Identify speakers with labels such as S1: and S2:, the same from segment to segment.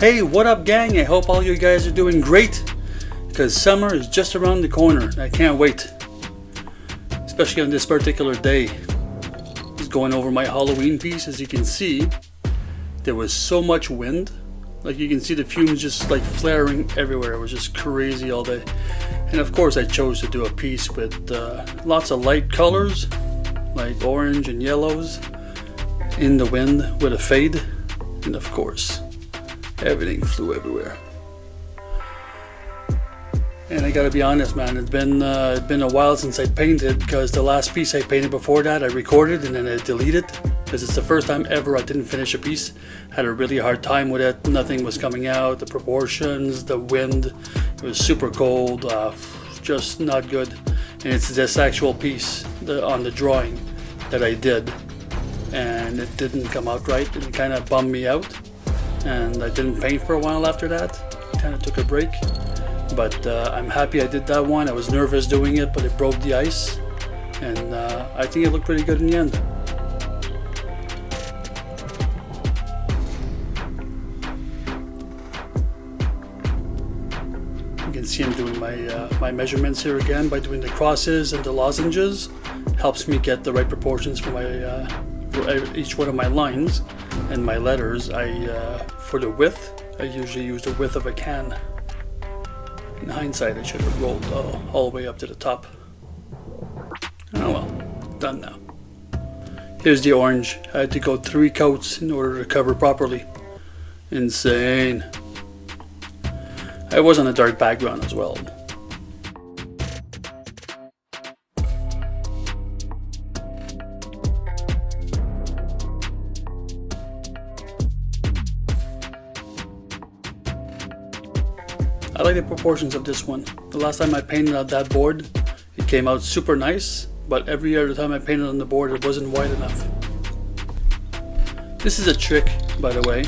S1: Hey, what up gang? I hope all you guys are doing great, because summer is just around the corner. I can't wait, especially on this particular day. Just going over my Halloween piece. As you can see, there was so much wind, like you can see the fumes just like flaring everywhere. It was just crazy all day. And of course I chose to do a piece with lots of light colors like orange and yellows in the wind with a fade, and of course everything flew everywhere. And I gotta be honest, man, it's been a while since I painted, because the last piece I painted before that I recorded and then I deleted, because it's the first time ever I didn't finish a piece. Had a really hard time with it. Nothing was coming out, the proportions, the wind, it was super cold, just not good. And it's this actual piece on the drawing that I did, and it didn't come out right, and it kind of bummed me out, and I didn't paint for a while after that. Kind of took a break, but I'm happy I did that one. I was nervous doing it, but it broke the ice, and I think it looked pretty good in the end. You can see I'm doing my measurements here again by doing the crosses and the lozenges. Helps me get the right proportions for for each one of my lines and my letters. For the width, I usually use the width of a can. In hindsight, I should have rolled all the way up to the top. Oh well, done now. Here's the orange. I had to go 3 coats in order to cover properly. Insane. I was on a dark background as well. I like the proportions of this one. The last time I painted on that board, it came out super nice, but every other time I painted on the board, it wasn't wide enough. This is a trick, by the way.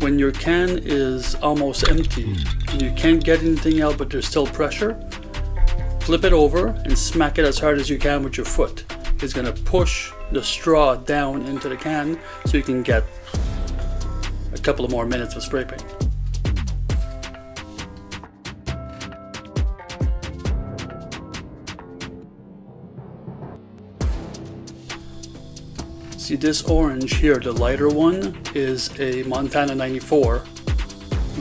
S1: When your can is almost empty and you can't get anything out but there's still pressure, flip it over and smack it as hard as you can with your foot. It's going to push the straw down into the can so you can get a couple of more minutes of spray paint. See, this orange here, the lighter one, is a Montana 94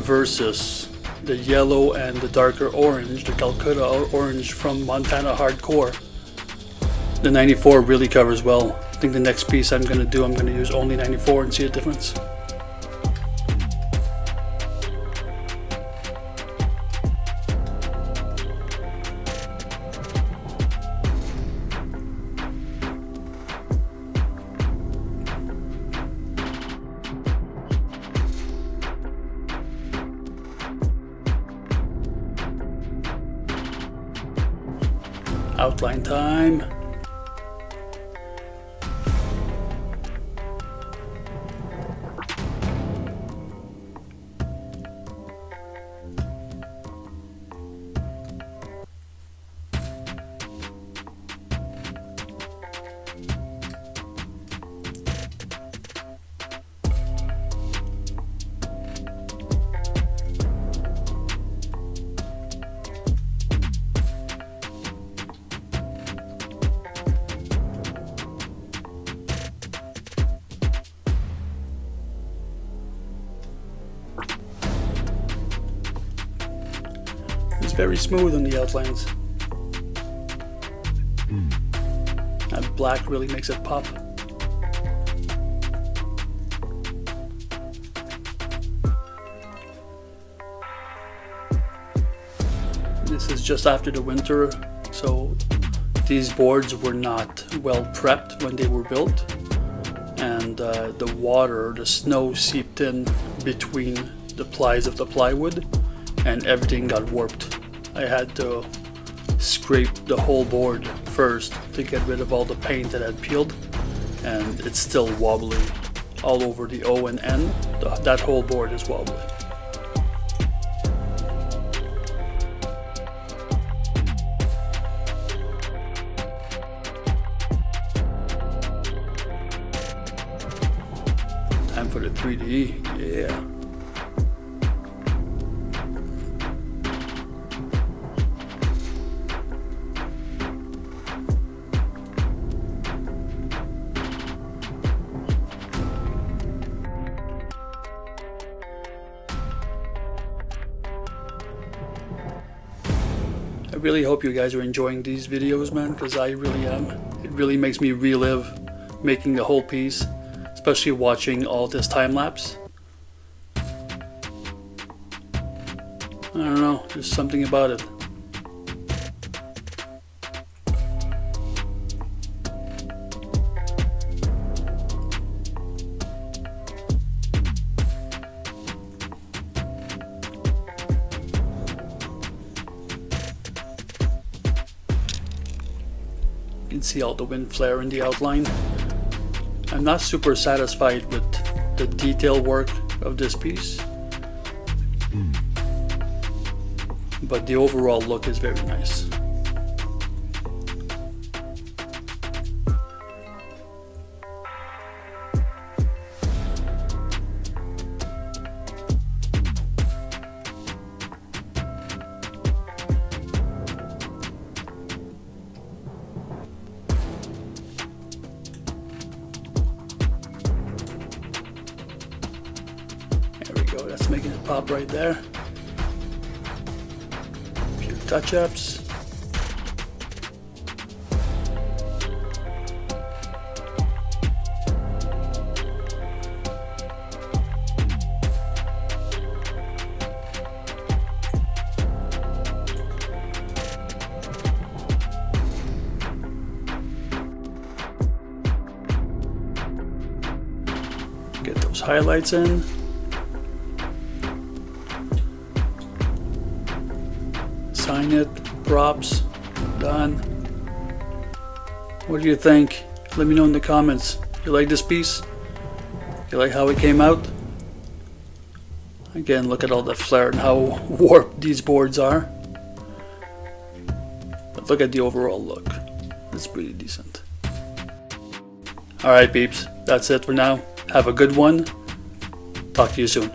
S1: versus the yellow and the darker orange, the Calcutta orange from Montana Hardcore. The 94 really covers well. I think the next piece I'm going to use only 94 and see the difference. Outline time. Very smooth on the outlines. That black really makes it pop. This is just after the winter, so these boards were not well prepped when they were built, and the water, the snow seeped in between the plies of the plywood and everything got warped. I had to scrape the whole board first to get rid of all the paint that had peeled, and it's still wobbly all over the O and N. That whole board is wobbly. Time for the 3D, yeah. really hope you guys are enjoying these videos, man, because I really am. It really makes me relive making the whole piece, especially watching all this time lapse. I don't know, there's something about it. You can see all the wind flare in the outline. I'm not super satisfied with the detail work of this piece, but the overall look is very nice. That's making it pop right there. A few touch-ups. Get those highlights in. Sign it, props, done. What do you think? Let me know in the comments. You like this piece? You like how it came out? Again, look at all the flare and how warped these boards are. But look at the overall look. It's pretty decent. Alright peeps, that's it for now. Have a good one. Talk to you soon.